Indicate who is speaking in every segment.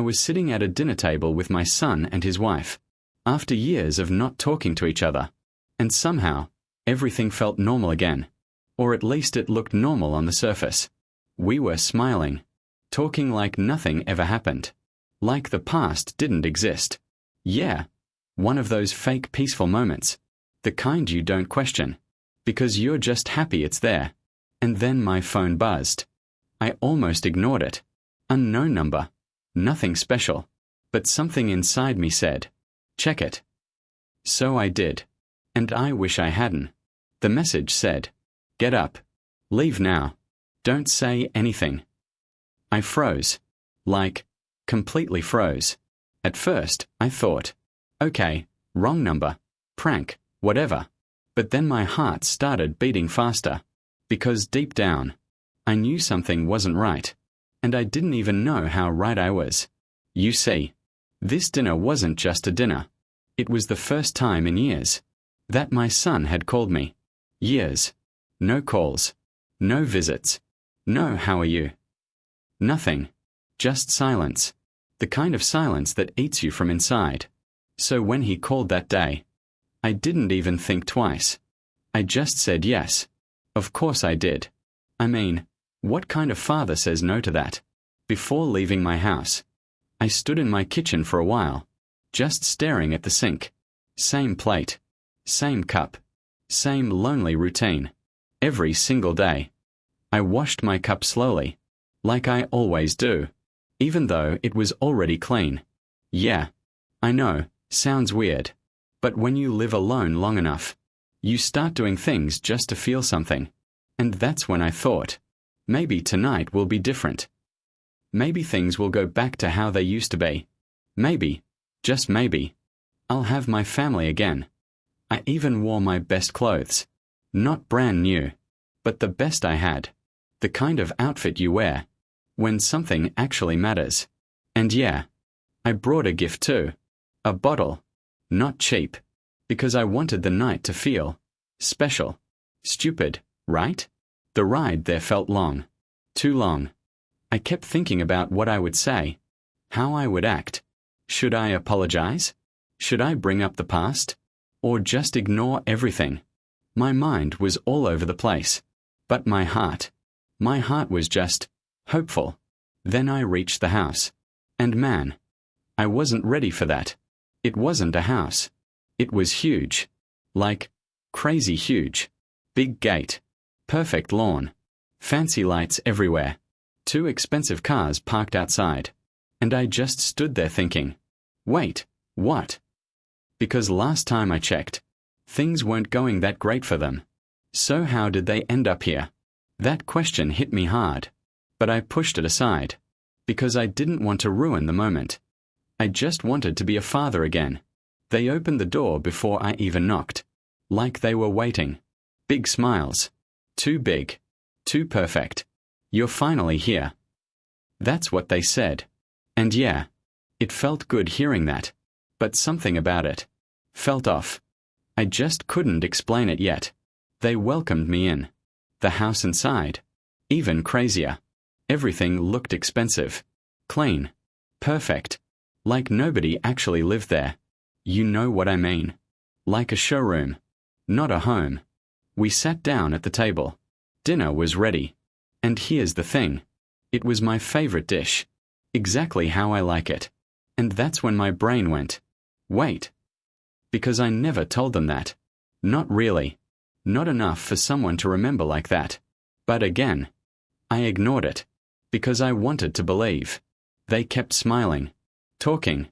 Speaker 1: I was sitting at a dinner table with my son and his wife, after years of not talking to each other, and somehow, everything felt normal again, or at least it looked normal on the surface. We were smiling, talking like nothing ever happened, like the past didn't exist. Yeah, one of those fake peaceful moments, the kind you don't question, because you're just happy it's there. And then my phone buzzed. I almost ignored it. Unknown number. Nothing special. But something inside me said, check it. So I did. And I wish I hadn't. The message said, get up. Leave now. Don't say anything. I froze. Like, completely froze. At first, I thought, okay, wrong number, prank, whatever. But then my heart started beating faster. Because deep down, I knew something wasn't right. And I didn't even know how right I was. You see, this dinner wasn't just a dinner. It was the first time in years that my son had called me. Years. No calls. No visits. No how are you. Nothing. Just silence. The kind of silence that eats you from inside. So when he called that day, I didn't even think twice. I just said yes. Of course I did. I mean, what kind of father says no to that? Before leaving my house, I stood in my kitchen for a while, just staring at the sink. Same plate. Same cup. Same lonely routine. Every single day. I washed my cup slowly, like I always do, even though it was already clean. Yeah, I know, sounds weird. But when you live alone long enough, you start doing things just to feel something. And that's when I thought, maybe tonight will be different. Maybe things will go back to how they used to be. Maybe, just maybe, I'll have my family again. I even wore my best clothes. Not brand new, but the best I had. The kind of outfit you wear when something actually matters. And yeah, I brought a gift too. A bottle. Not cheap. Because I wanted the night to feel special. Stupid, right? The ride there felt long. Too long. I kept thinking about what I would say. How I would act. Should I apologize? Should I bring up the past? Or just ignore everything? My mind was all over the place. But my heart was just hopeful. Then I reached the house. And man, I wasn't ready for that. It wasn't a house. It was huge. Like, crazy huge. Big gate. Perfect lawn. Fancy lights everywhere. 2 expensive cars parked outside. And I just stood there thinking, wait, what? Because last time I checked, things weren't going that great for them. So how did they end up here? That question hit me hard. But I pushed it aside. Because I didn't want to ruin the moment. I just wanted to be a father again. They opened the door before I even knocked. Like they were waiting. Big smiles. Too big. Too perfect. You're finally here. That's what they said. And yeah, it felt good hearing that. But something about it felt off. I just couldn't explain it yet. They welcomed me in. The house inside. Even crazier. Everything looked expensive. Clean. Perfect. Like nobody actually lived there. You know what I mean. Like a showroom. Not a home. We sat down at the table. Dinner was ready. And here's the thing. It was my favorite dish. Exactly how I like it. And that's when my brain went, wait. Because I never told them that. Not really. Not enough for someone to remember like that. But again, I ignored it. Because I wanted to believe. They kept smiling. Talking.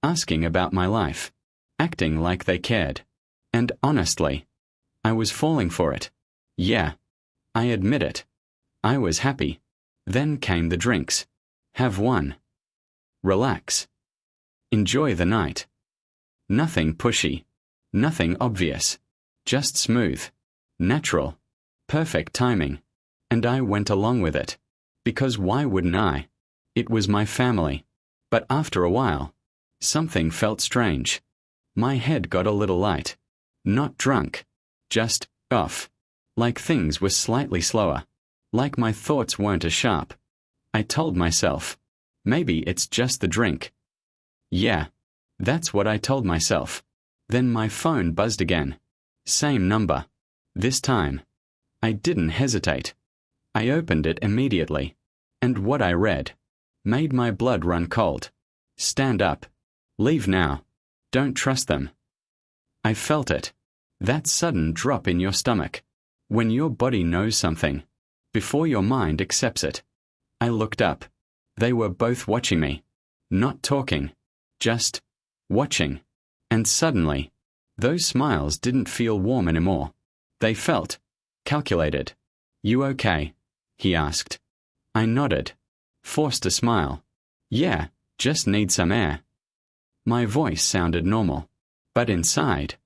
Speaker 1: Asking about my life. Acting like they cared. And honestly, I was falling for it. Yeah. I admit it. I was happy. Then came the drinks. Have one. Relax. Enjoy the night. Nothing pushy. Nothing obvious. Just smooth. Natural. Perfect timing. And I went along with it. Because why wouldn't I? It was my family. But after a while, something felt strange. My head got a little light. Not drunk. Just off. Like things were slightly slower. Like my thoughts weren't as sharp. I told myself, Maybe it's just the drink. Yeah, that's what I told myself. Then my phone buzzed again. Same number. This time. I didn't hesitate. I opened it immediately. And what I read made my blood run cold. Stand up. Leave now. Don't trust them. I felt it. That sudden drop in your stomach. When your body knows something, before your mind accepts it. I looked up. They were both watching me. Not talking. Just watching. And suddenly, those smiles didn't feel warm anymore. They felt calculated. You okay? He asked. I nodded. Forced a smile. Yeah, just need some air. My voice sounded normal. But inside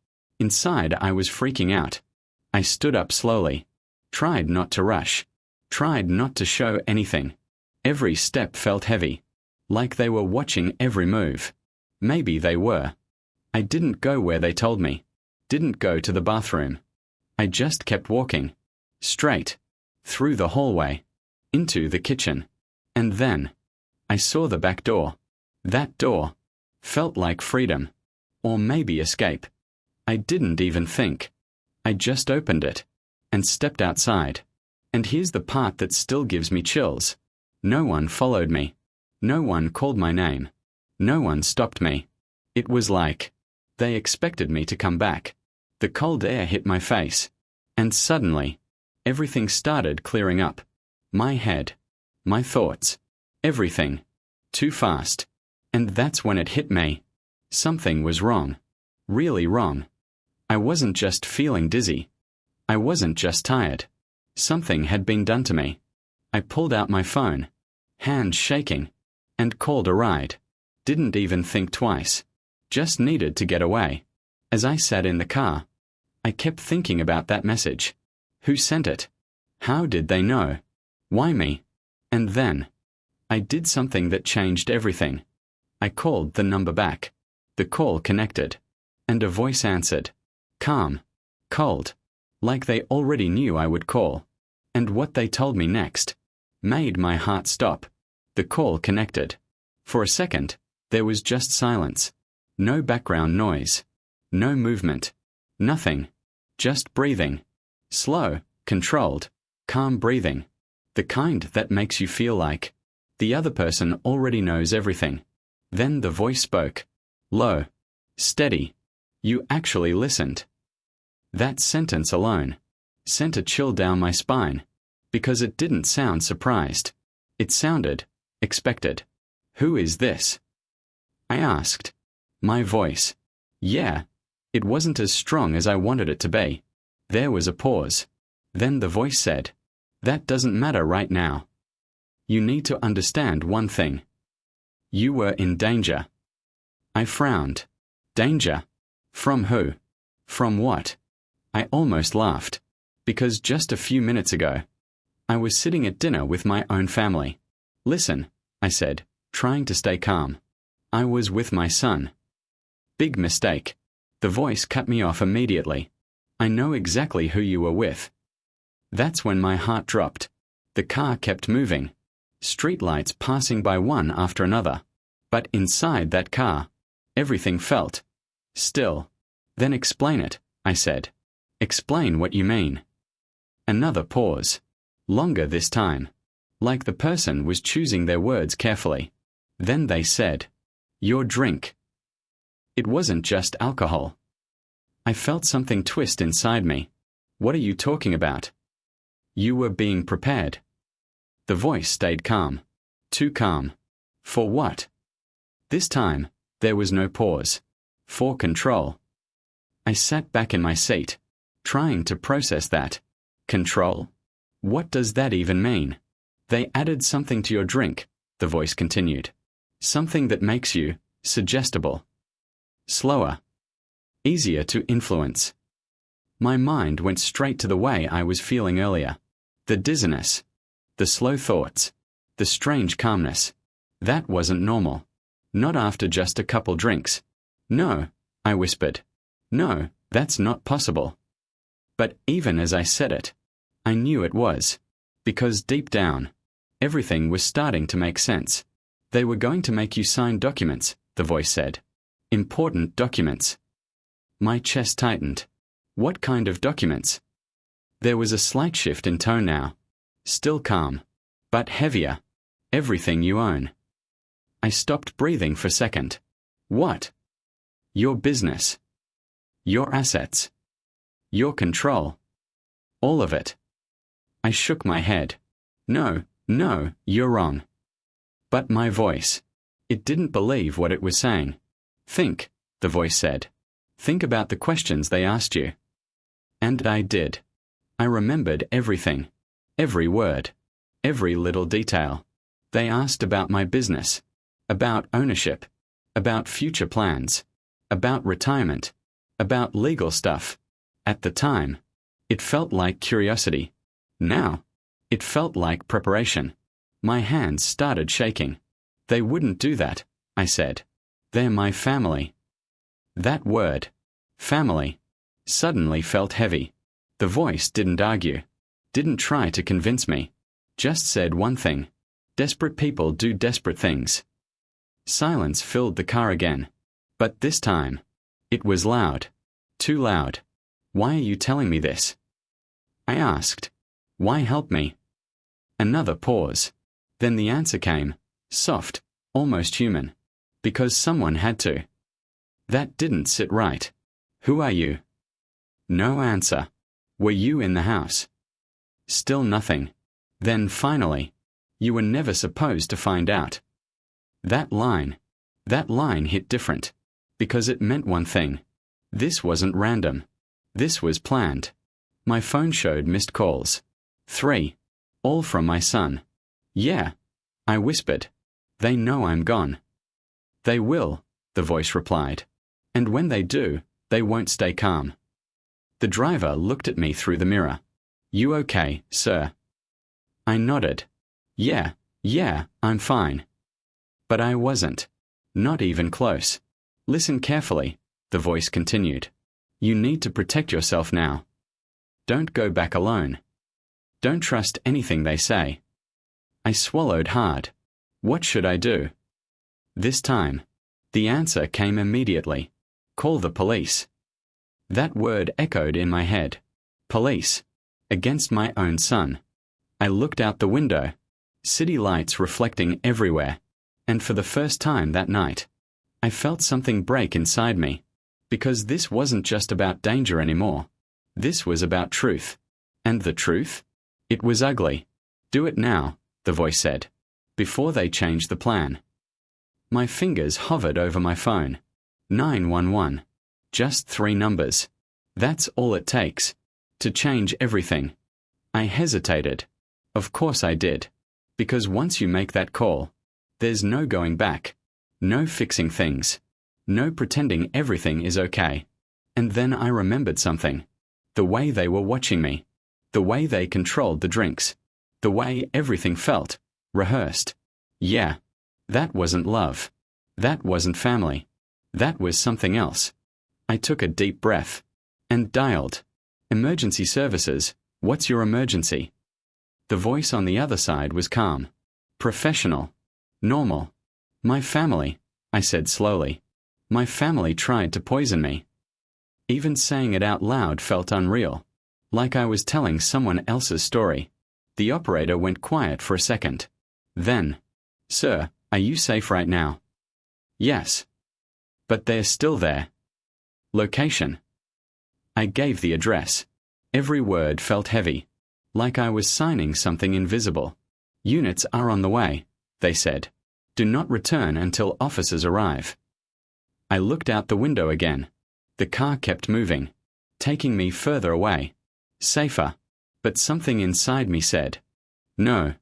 Speaker 1: I was freaking out. I stood up slowly. Tried not to rush. Tried not to show anything. Every step felt heavy. Like they were watching every move. Maybe they were. I didn't go where they told me. Didn't go to the bathroom. I just kept walking. Straight. Through the hallway. Into the kitchen. And then I saw the back door. That door felt like freedom. Or maybe escape. I didn't even think. I just opened it. And stepped outside. And here's the part that still gives me chills. No one followed me. No one called my name. No one stopped me. It was like they expected me to come back. The cold air hit my face. And suddenly, everything started clearing up. My head. My thoughts. Everything. Too fast. And that's when it hit me. Something was wrong. Really wrong. I wasn't just feeling dizzy. I wasn't just tired. Something had been done to me. I pulled out my phone, hand shaking, and called a ride. Didn't even think twice. Just needed to get away. As I sat in the car, I kept thinking about that message. Who sent it? How did they know? Why me? And then, I did something that changed everything. I called the number back. The call connected. And a voice answered. Calm. Cold. Like they already knew I would call. And what they told me next made my heart stop. The call connected. For a second, there was just silence. No background noise. No movement. Nothing. Just breathing. Slow, controlled, calm breathing. The kind that makes you feel like the other person already knows everything. Then the voice spoke. Low. Steady. You actually listened. That sentence alone sent a chill down my spine, because it didn't sound surprised. It sounded expected. Who is this? I asked. My voice. Yeah. It wasn't as strong as I wanted it to be. There was a pause. Then the voice said, that doesn't matter right now. You need to understand one thing. You were in danger. I frowned. Danger? From who? From what? I almost laughed. Because just a few minutes ago, I was sitting at dinner with my own family. Listen, I said, trying to stay calm. I was with my son. Big mistake. The voice cut me off immediately. I know exactly who you were with. That's when my heart dropped. The car kept moving. Streetlights passing by one after another. But inside that car, everything felt still. Then explain it, I said. Explain what you mean. Another pause. Longer this time. Like the person was choosing their words carefully. Then they said, your drink. It wasn't just alcohol. I felt something twist inside me. What are you talking about? You were being prepared. The voice stayed calm. Too calm. For what? This time, there was no pause. For control. I sat back in my seat, trying to process that. Control? What does that even mean? They added something to your drink, the voice continued. Something that makes you suggestible. Slower. Easier to influence. My mind went straight to the way I was feeling earlier. The dizziness. The slow thoughts. The strange calmness. That wasn't normal. Not after just a couple drinks. No, I whispered. No, that's not possible. But even as I said it, I knew it was. Because deep down, everything was starting to make sense. They were going to make you sign documents, the voice said. Important documents. My chest tightened. What kind of documents? There was a slight shift in tone now. Still calm, but heavier. Everything you own. I stopped breathing for a second. What? Your business. Your assets. Your control. All of it. I shook my head. No, you're wrong. But my voice. It didn't believe what it was saying. Think, the voice said. Think about the questions they asked you. And I did. I remembered everything. Every word. Every little detail. They asked about my business. About ownership. About future plans. About retirement. About legal stuff. At the time, it felt like curiosity. Now, it felt like preparation. My hands started shaking. They wouldn't do that, I said. They're my family. That word, family, suddenly felt heavy. The voice didn't argue, didn't try to convince me, just said one thing. Desperate people do desperate things. Silence filled the car again. But this time, it was loud. Too loud. Why are you telling me this? I asked. Why help me? Another pause. Then the answer came, soft, almost human. Because someone had to. That didn't sit right. Who are you? No answer. Were you in the house? Still nothing. Then finally, you were never supposed to find out. That line hit different. Because it meant one thing. This wasn't random. This was planned. My phone showed missed calls. 3. All from my son. Yeah. I whispered. They know I'm gone. They will, the voice replied. And when they do, they won't stay calm. The driver looked at me through the mirror. You okay, sir? I nodded. Yeah, I'm fine. But I wasn't. Not even close. Listen carefully, the voice continued. You need to protect yourself now. Don't go back alone. Don't trust anything they say. I swallowed hard. What should I do? This time, the answer came immediately. Call the police. That word echoed in my head. Police. Against my own son. I looked out the window. City lights reflecting everywhere. And for the first time that night, I felt something break inside me. Because this wasn't just about danger anymore. This was about truth. And the truth? It was ugly. Do it now, the voice said. Before they changed the plan. My fingers hovered over my phone. 911. Just 3 numbers. That's all it takes. To change everything. I hesitated. Of course I did. Because once you make that call, there's no going back. No fixing things. No pretending everything is okay. And then I remembered something. The way they were watching me. The way they controlled the drinks. The way everything felt. Rehearsed. Yeah. That wasn't love. That wasn't family. That was something else. I took a deep breath. And dialed. Emergency services. What's your emergency? The voice on the other side was calm. Professional. Normal. My family, I said slowly. My family tried to poison me. Even saying it out loud felt unreal. Like I was telling someone else's story. The operator went quiet for a second. Then, Sir, are you safe right now? Yes. But they're still there. Location. I gave the address. Every word felt heavy. Like I was signing something invisible. Units are on the way, they said. Do not return until officers arrive. I looked out the window again. The car kept moving, taking me further away. Safer. But something inside me said, no.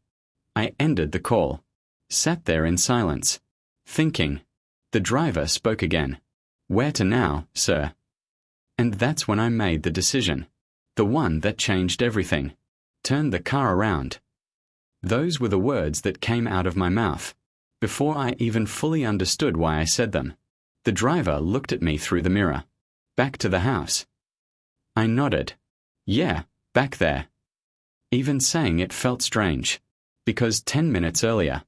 Speaker 1: I ended the call. Sat there in silence. Thinking. The driver spoke again. Where to now, sir? And that's when I made the decision. The one that changed everything. Turned the car around. Those were the words that came out of my mouth. Before I even fully understood why I said them. The driver looked at me through the mirror. Back to the house. I nodded. Yeah, back there. Even saying it felt strange. Because 10 minutes earlier,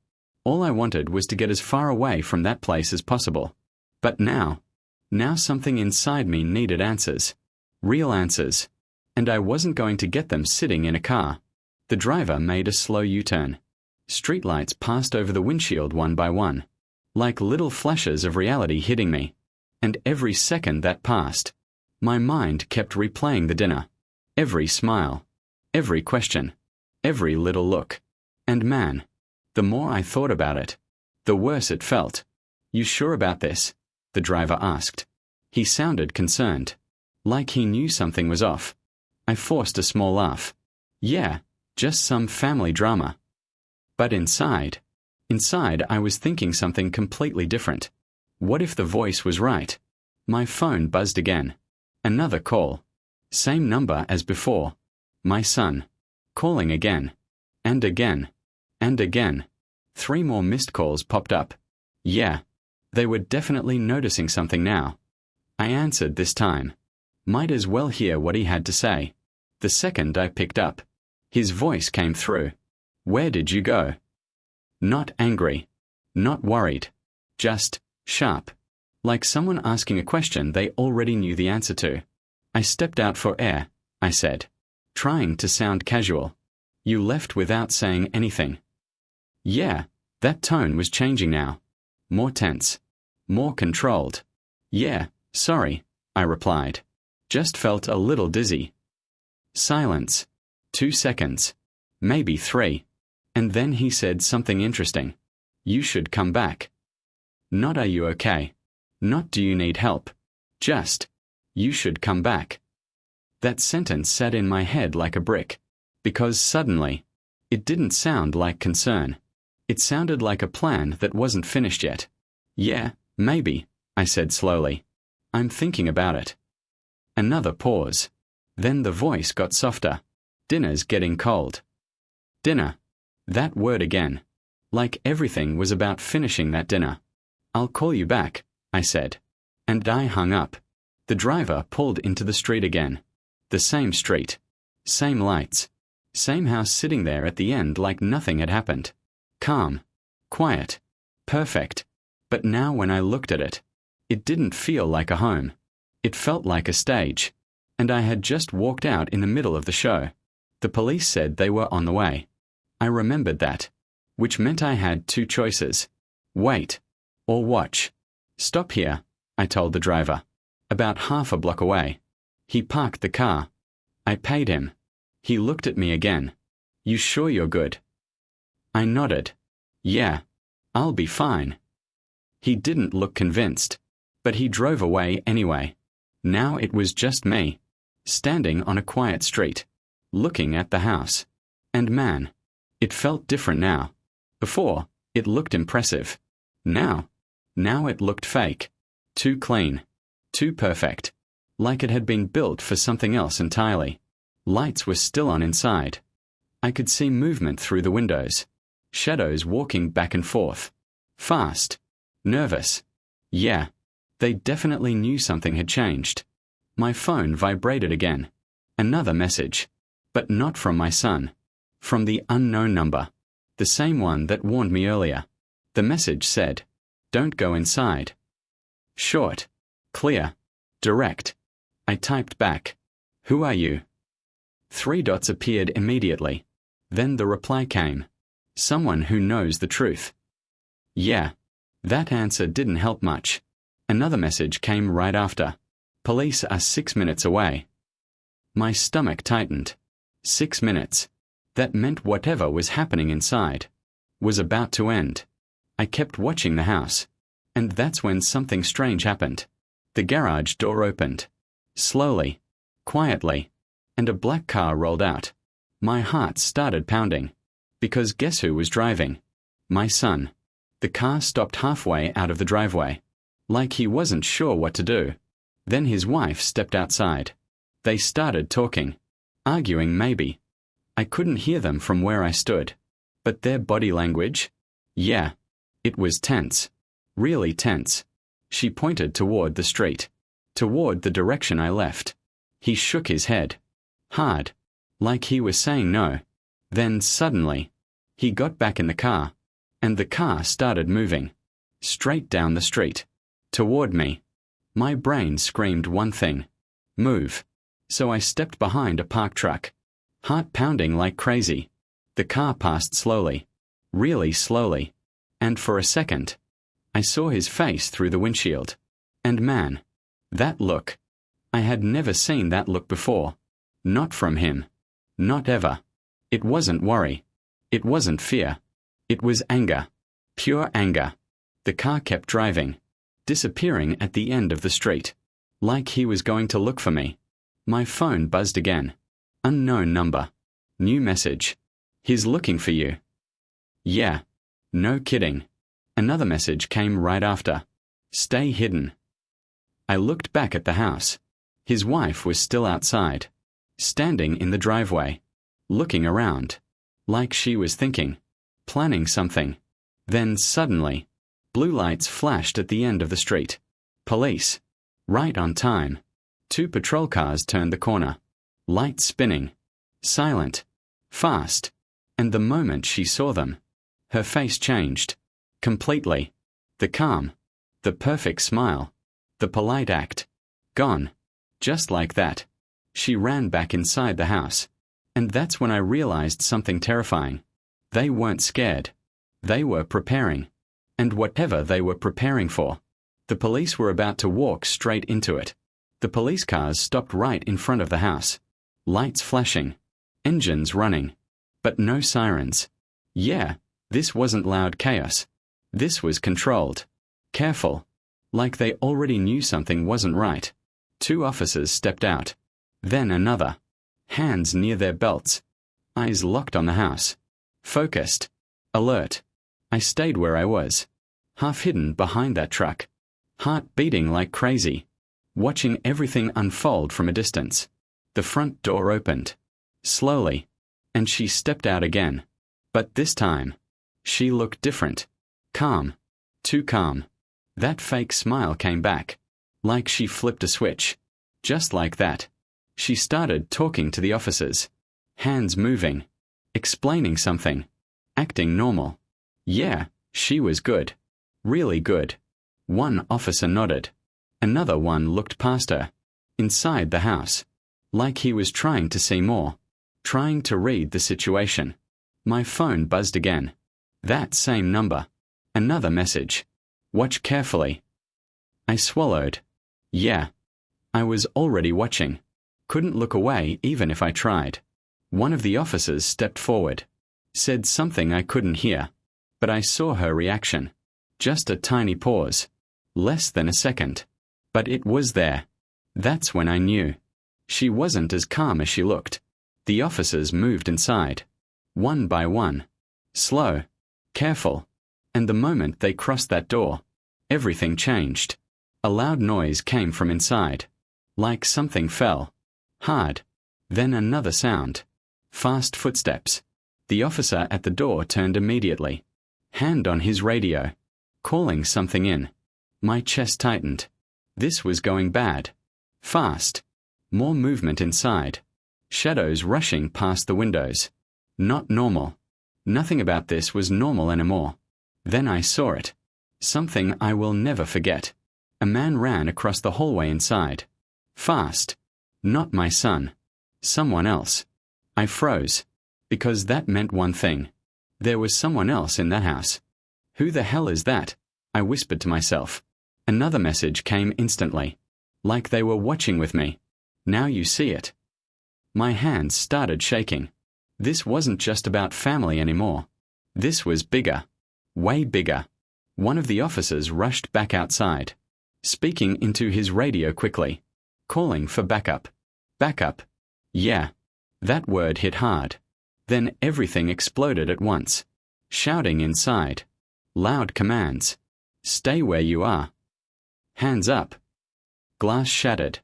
Speaker 1: All I wanted was to get as far away from that place as possible. But now something inside me needed answers. Real answers. And I wasn't going to get them sitting in a car. The driver made a slow U-turn. Streetlights passed over the windshield one by one, like little flashes of reality hitting me. And every second that passed, my mind kept replaying the dinner. Every smile. Every question. Every little look. And man, the more I thought about it, the worse it felt. "You sure about this?" the driver asked. He sounded concerned, like he knew something was off. I forced a small laugh. "Yeah, just some family drama." But inside I was thinking something completely different. What if the voice was right? My phone buzzed again. Another call. Same number as before. My son. Calling again. And again. And again. 3 more missed calls popped up. Yeah, they were definitely noticing something now. I answered this time. Might as well hear what he had to say. The second I picked up, his voice came through. "Where did you go?" Not angry. Not worried. Just sharp. Like someone asking a question they already knew the answer to. "I stepped out for air," I said, trying to sound casual. "You left without saying anything." Yeah, that tone was changing now. More tense. More controlled. "Yeah, sorry," I replied. Just felt a little dizzy. Silence. 2 seconds. Maybe 3. And then he said something interesting. "You should come back." Not "Are you okay?" Not "Do you need help?" Just, "You should come back." That sentence sat in my head like a brick. Because suddenly, it didn't sound like concern. It sounded like a plan that wasn't finished yet. "Yeah, maybe," I said slowly. "I'm thinking about it." Another pause. Then the voice got softer. "Dinner's getting cold." Dinner. That word again. Like everything was about finishing that dinner. "I'll call you back," I said. And I hung up. The driver pulled into the street again. The same street. Same lights. Same house sitting there at the end like nothing had happened. Calm. Quiet. Perfect. But now when I looked at it, it didn't feel like a home. It felt like a stage. And I had just walked out in the middle of the show. The police said they were on the way. I remembered that. Which meant I had 2 choices. Wait. Or watch. "Stop here," I told the driver. About half a block away. He parked the car. I paid him. He looked at me again. "You sure you're good?" I nodded. "Yeah. I'll be fine." He didn't look convinced. But he drove away anyway. Now it was just me. Standing on a quiet street. Looking at the house. And man, it felt different now. Before, it looked impressive. Now it looked fake. Too clean. Too perfect. Like it had been built for something else entirely. Lights were still on inside. I could see movement through the windows. Shadows walking back and forth. Fast. Nervous. Yeah, they definitely knew something had changed. My phone vibrated again. Another message. But not from my son. From the unknown number. The same one that warned me earlier. The message said, "Don't go inside." Short. Clear. Direct. I typed back, "Who are you?" 3 dots appeared immediately. Then the reply came. "Someone who knows the truth." Yeah. That answer didn't help much. Another message came right after. "Police are 6 minutes away." My stomach tightened. 6 minutes. That meant whatever was happening inside was about to end. I kept watching the house. And that's when something strange happened. The garage door opened. Slowly. Quietly. And a black car rolled out. My heart started pounding. Because guess who was driving? My son. The car stopped halfway out of the driveway. Like he wasn't sure what to do. Then his wife stepped outside. They started talking. Arguing maybe. I couldn't hear them from where I stood. But their body language? Yeah. It was tense. Really tense. She pointed toward the street. Toward the direction I left. He shook his head. Hard. Like he was saying no. Then suddenly, he got back in the car. and the car started moving. Straight down the street. Toward me. My brain screamed one thing. Move. So I stepped behind a parked truck. Heart pounding like crazy. The car passed slowly. Really slowly. And for a second, I saw his face through the windshield. And man, that look. I had never seen that look before. Not from him. Not ever. It wasn't worry. It wasn't fear. It was anger. Pure anger. The car kept driving. Disappearing at the end of the street. Like he was going to look for me. My phone buzzed again. Unknown number. New message. He's looking for you. Yeah. No kidding. Another message came right after. Stay hidden. I looked back at the house. His wife was still outside. Standing in the driveway. Looking around. Like she was thinking. Planning something. Then suddenly, blue lights flashed at the end of the street. Police. Right on time. 2 patrol cars turned the corner. Lights spinning. Silent. Fast. And the moment she saw them, her face changed. Completely. The calm. The perfect smile. The polite act. Gone. Just like that. She ran back inside the house. And that's when I realized something terrifying. They weren't scared. They were preparing. And whatever they were preparing for. The police were about to walk straight into it. The police cars stopped right in front of the house. Lights flashing. Engines running. But no sirens. Yeah, this wasn't loud chaos. This was controlled. Careful. Like they already knew something wasn't right. 2 officers stepped out. Then another. Hands near their belts. Eyes locked on the house. Focused. Alert. I stayed where I was. Half hidden behind that truck. Heart beating like crazy. Watching everything unfold from a distance. The front door opened. Slowly. And she stepped out again. But this time, she looked different. Calm. Too calm. That fake smile came back. Like she flipped a switch. Just like that. She started talking to the officers. Hands moving. Explaining something. Acting normal. Yeah, she was good. Really good. 1 officer nodded. Another one looked past her. Inside the house. Like he was trying to see more. Trying to read the situation. My phone buzzed again. That same number. Another message. Watch carefully. I swallowed. Yeah. I was already watching. Couldn't look away even if I tried. One of the officers stepped forward. Said something I couldn't hear. But I saw her reaction. Just a tiny pause. Less than a second. But it was there. That's when I knew. She wasn't as calm as she looked. The officers moved inside. One by one. Slow. Careful. And the moment they crossed that door, everything changed. A loud noise came from inside. Like something fell. Hard. Then another sound. Fast footsteps. The officer at the door turned immediately. Hand on his radio. Calling something in. My chest tightened. This was going bad. Fast. More movement inside. Shadows rushing past the windows. Not normal. Nothing about this was normal anymore. Then I saw it. Something I will never forget. A man ran across the hallway inside. Fast. Not my son. Someone else. I froze. Because that meant one thing. There was someone else in that house. Who the hell is that? I whispered to myself. Another message came instantly. Like they were watching with me. Now you see it. My hands started shaking. This wasn't just about family anymore. This was bigger. Way bigger. One of the officers rushed back outside. Speaking into his radio quickly. Calling for backup. Backup. Yeah. That word hit hard. Then everything exploded at once. Shouting inside. Loud commands. Stay where you are. Hands up. Glass shattered.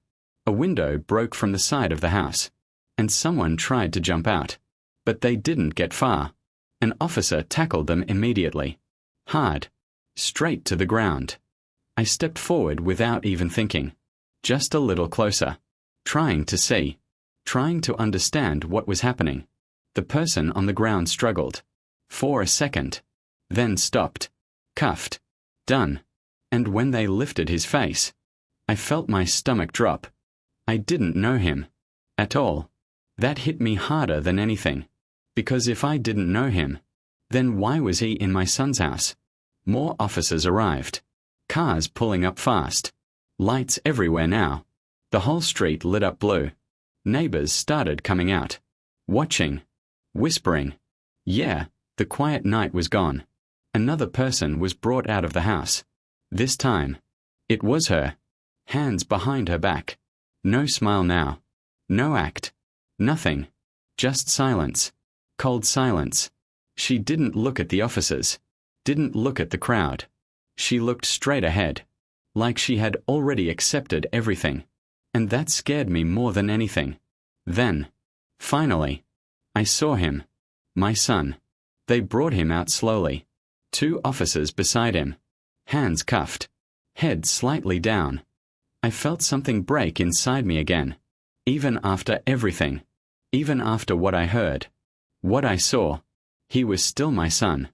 Speaker 1: A window broke from the side of the house. And someone tried to jump out. But they didn't get far. An officer tackled them immediately. Hard. Straight to the ground. I stepped forward without even thinking. Just a little closer. Trying to see. Trying to understand what was happening. The person on the ground struggled. For a second. then stopped, cuffed, done. And when they lifted his face, I felt my stomach drop. I didn't know him. At all. That hit me harder than anything. Because if I didn't know him, then why was he in my son's house? More officers arrived. Cars pulling up fast. Lights everywhere now. The whole street lit up blue. Neighbors started coming out. Watching. Whispering. Yeah, the quiet night was gone. Another person was brought out of the house. This time, it was her. Hands behind her back. No smile now. No act. Nothing. Just silence. Cold silence. She didn't look at the officers. Didn't look at the crowd. She looked straight ahead. Like she had already accepted everything. And that scared me more than anything. Then, finally, I saw him. My son. They brought him out slowly. 2 officers beside him. Hands cuffed. Head slightly down. I felt something break inside me again. Even after everything. Even after what I heard. What I saw. He was still my son.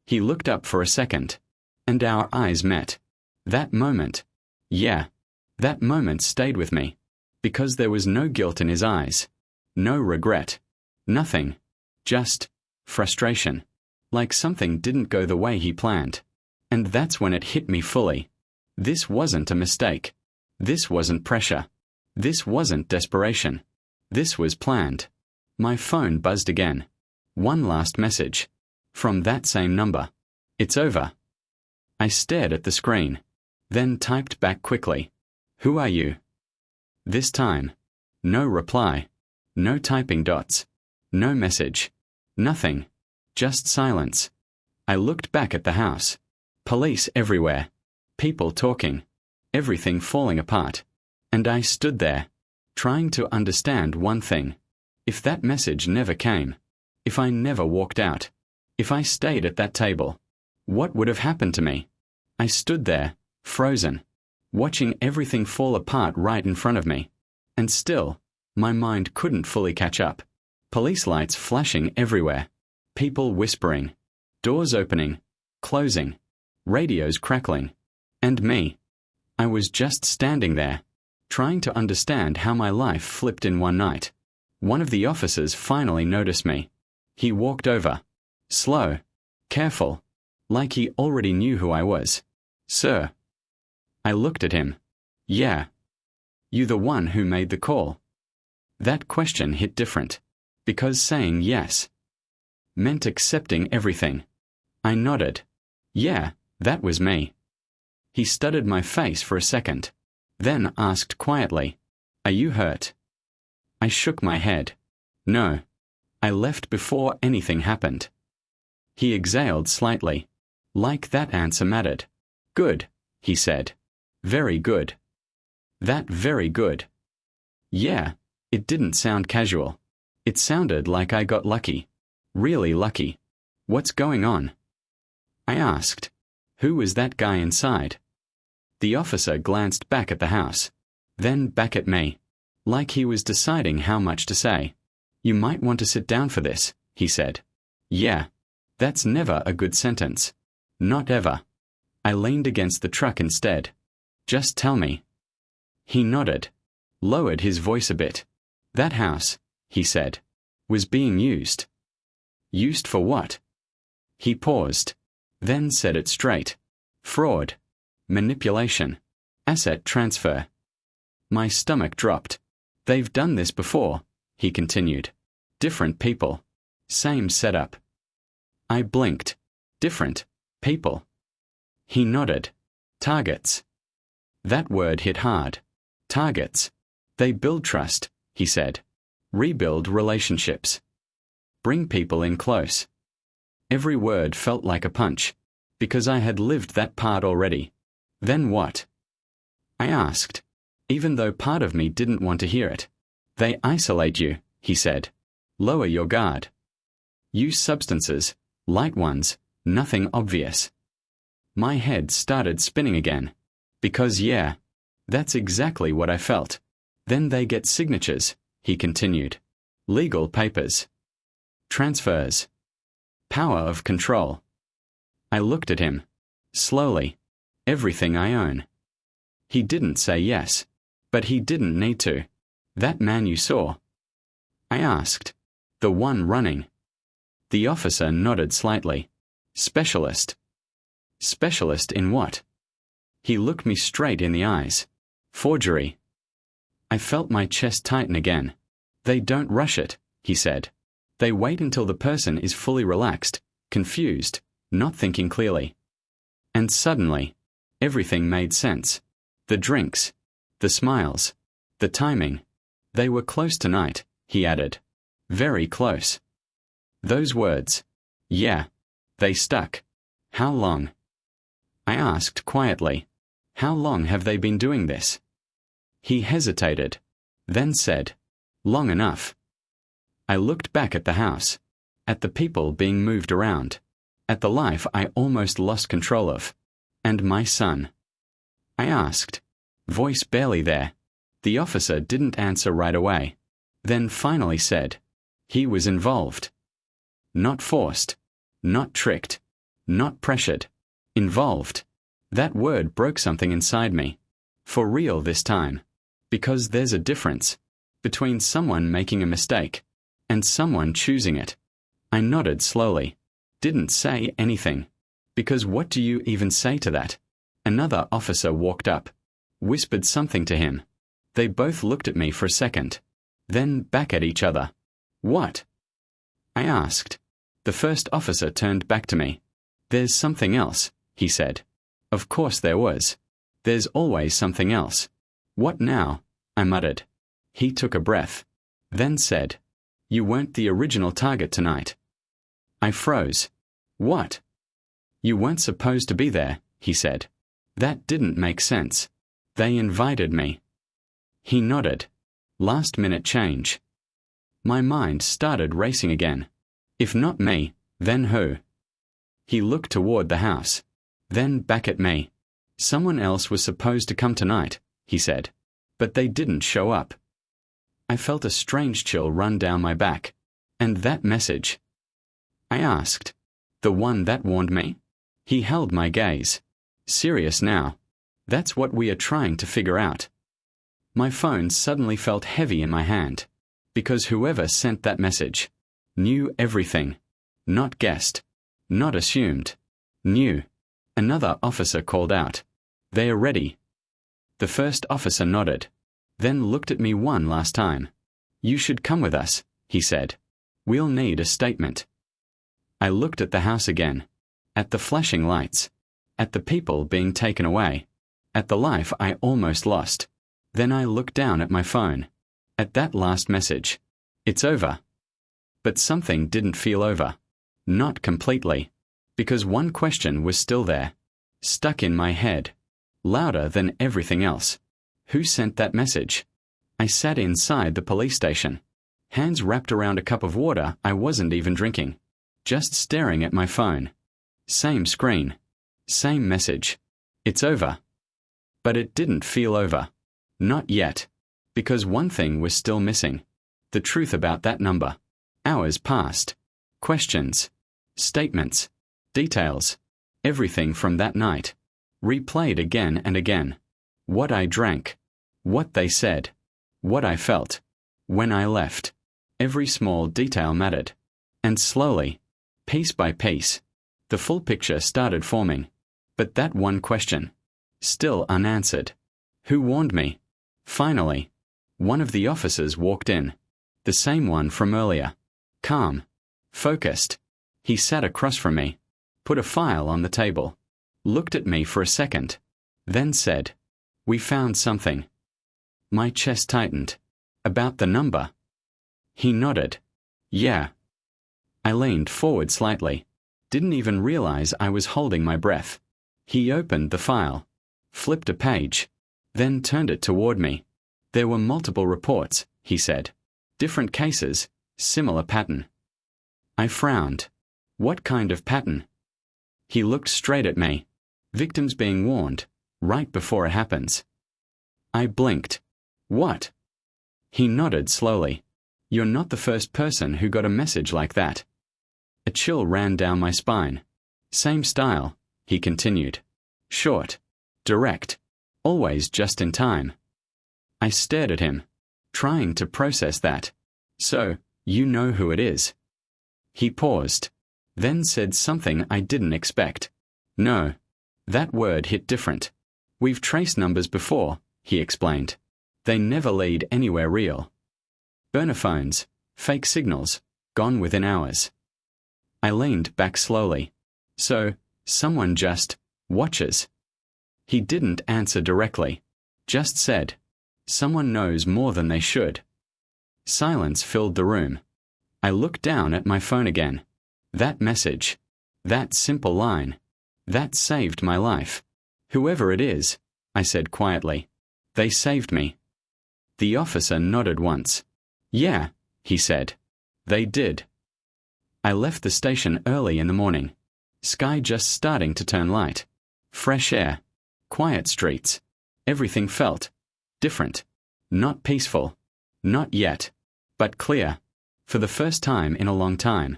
Speaker 1: He looked up for a second. And our eyes met. That moment. Yeah. That moment stayed with me. Because there was no guilt in his eyes. No regret. Nothing. Just frustration. Like something didn't go the way he planned. And that's when it hit me fully. This wasn't a mistake. This wasn't pressure. This wasn't desperation. This was planned. My phone buzzed again. One last message. From that same number. It's over. I stared at the screen. Then typed back quickly. Who are you? This time. No reply. No typing dots. No message. Nothing. Just silence. I looked back at the house. Police everywhere. People talking. Everything falling apart. And I stood there, trying to understand one thing. If that message never came, if I never walked out, if I stayed at that table, what would have happened to me? I stood there, frozen, watching everything fall apart right in front of me. And still, my mind couldn't fully catch up. Police lights flashing everywhere. People whispering. Doors opening, closing. Radios crackling. And me. I was just standing there, trying to understand how my life flipped in one night. One of the officers finally noticed me. He walked over. Slow. Careful. Like he already knew who I was. Sir. I looked at him. Yeah. You the one who made the call? That question hit different. Because saying yes meant accepting everything. I nodded. Yeah, that was me. He studied my face for a second. Then asked quietly, Are you hurt? I shook my head. No. I left before anything happened. He exhaled slightly. Like that answer mattered. Good, he said. Very good. That very good. Yeah, it didn't sound casual. It sounded like I got lucky. Really lucky. What's going on? I asked. Who was that guy inside? The officer glanced back at the house. Then back at me. Like he was deciding how much to say. You might want to sit down for this, he said. Yeah. That's never a good sentence. Not ever. I leaned against the truck instead. Just tell me. He nodded. Lowered his voice a bit. That house, he said, was being used. Used for what? He paused. Then said it straight. Fraud. Manipulation. Asset transfer. My stomach dropped. They've done this before, he continued. Different people. Same setup. I blinked. Different people. He nodded. Targets. That word hit hard. Targets. They build trust, he said. Rebuild relationships. Bring people in close. Every word felt like a punch, because I had lived that part already. Then what? I asked, even though part of me didn't want to hear it. They isolate you, he said. Lower your guard. Use substances, light ones, nothing obvious. My head started spinning again. Because yeah, that's exactly what I felt. Then they get signatures, he continued. Legal papers. Transfers. Power of control. I looked at him. Slowly. Everything I own. He didn't say yes. But he didn't need to. That man you saw? I asked. The one running. The officer nodded slightly. Specialist. Specialist in what? He looked me straight in the eyes. Forgery. I felt my chest tighten again. They don't rush it, he said. They wait until the person is fully relaxed, confused, not thinking clearly. And suddenly, everything made sense. The drinks, the smiles, the timing. They were close tonight, he added. Very close. Those words. Yeah. They stuck. How long? I asked quietly. How long have they been doing this? He hesitated, then said, Long enough. I looked back at the house, at the people being moved around, at the life I almost lost control of, and my son. I asked, voice barely there. The officer didn't answer right away, then finally said, he was involved. Not forced, not tricked, not pressured. Involved. That word broke something inside me. For real this time. Because there's a difference between someone making a mistake and someone choosing it. I nodded slowly. Didn't say anything. Because what do you even say to that? Another officer walked up, whispered something to him. They both looked at me for a second, then back at each other. What? I asked. The first officer turned back to me. There's something else, he said. Of course there was. There's always something else. What now? I muttered. He took a breath, then said, You weren't the original target tonight. I froze. What? You weren't supposed to be there, he said. That didn't make sense. They invited me. He nodded. Last minute change. My mind started racing again. If not me, then who? He looked toward the house, then back at me. Someone else was supposed to come tonight, he said, but they didn't show up. I felt a strange chill run down my back. And that message? I asked. The one that warned me? He held my gaze. Serious now. That's what we are trying to figure out. My phone suddenly felt heavy in my hand, because whoever sent that message knew everything. Not guessed. Not assumed. Knew. Another officer called out. They are ready. The first officer nodded, then looked at me one last time. You should come with us, he said. We'll need a statement. I looked at the house again, at the flashing lights, at the people being taken away, at the life I almost lost. Then I looked down at my phone, at that last message. It's over. But something didn't feel over. Not completely. Because one question was still there, stuck in my head, louder than everything else. Who sent that message? I sat inside the police station, hands wrapped around a cup of water I wasn't even drinking, just staring at my phone. Same screen. Same message. It's over. But it didn't feel over. Not yet. Because one thing was still missing. The truth about that number. Hours passed. Questions. Statements. Details. Everything from that night. Replayed again and again. What I drank. What they said. What I felt. When I left. Every small detail mattered. And slowly, piece by piece, the full picture started forming. But that one question. Still unanswered. Who warned me? Finally, one of the officers walked in. The same one from earlier. Calm. Focused. He sat across from me, put a file on the table, looked at me for a second, then said, We found something. My chest tightened. About the number. He nodded. Yeah. I leaned forward slightly. Didn't even realize I was holding my breath. He opened the file, flipped a page, then turned it toward me. There were multiple reports, he said. Different cases, similar pattern. I frowned. What kind of pattern? He looked straight at me. Victims being warned, right before it happens. I blinked. What? He nodded slowly. You're not the first person who got a message like that. A chill ran down my spine. Same style, he continued. Short, direct, always just in time. I stared at him, trying to process that. So, you know who it is. He paused, then said something I didn't expect. No. That word hit different. We've traced numbers before, he explained. They never lead anywhere real. Burner phones, fake signals, gone within hours. I leaned back slowly. So, someone just watches. He didn't answer directly, just said, someone knows more than they should. Silence filled the room. I looked down at my phone again. That message, that simple line, that saved my life. Whoever it is, I said quietly, they saved me. The officer nodded once. Yeah, he said. They did. I left the station early in the morning. Sky just starting to turn light. Fresh air. Quiet streets. Everything felt different. Not peaceful. Not yet. But clear. For the first time in a long time.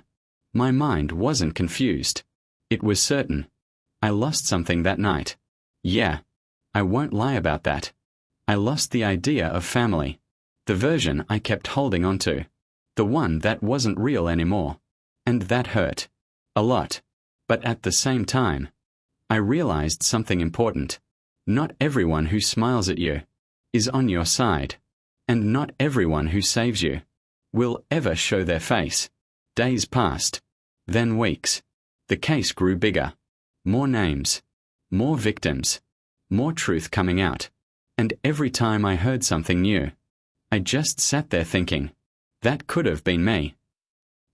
Speaker 1: My mind wasn't confused. It was certain. I lost something that night. Yeah. I won't lie about that. I lost the idea of family. The version I kept holding onto. The one that wasn't real anymore. And that hurt. A lot. But at the same time, I realized something important. Not everyone who smiles at you is on your side. And not everyone who saves you will ever show their face. Days passed. Then weeks. The case grew bigger. More names. More victims. More truth coming out. And every time I heard something new, I just sat there thinking, that could have been me.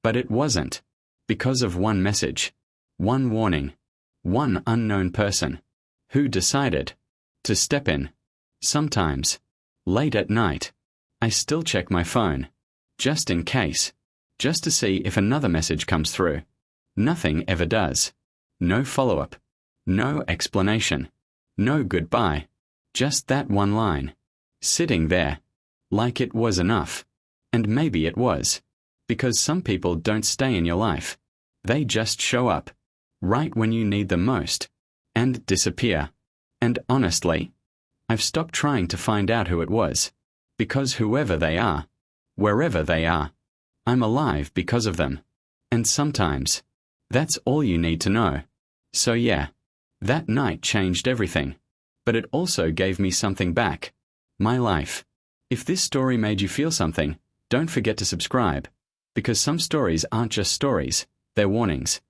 Speaker 1: But it wasn't. Because of one message. One warning. One unknown person. Who decided to step in. Sometimes, late at night, I still check my phone. Just in case. Just to see if another message comes through. Nothing ever does. No follow-up. No explanation. No goodbye. Just that one line. Sitting there. Like it was enough. And maybe it was. Because some people don't stay in your life. They just show up. Right when you need them most. And disappear. And honestly, I've stopped trying to find out who it was. Because whoever they are, wherever they are, I'm alive because of them. And sometimes, that's all you need to know. So yeah, that night changed everything. But it also gave me something back. My life. If this story made you feel something, don't forget to subscribe. Because some stories aren't just stories, they're warnings.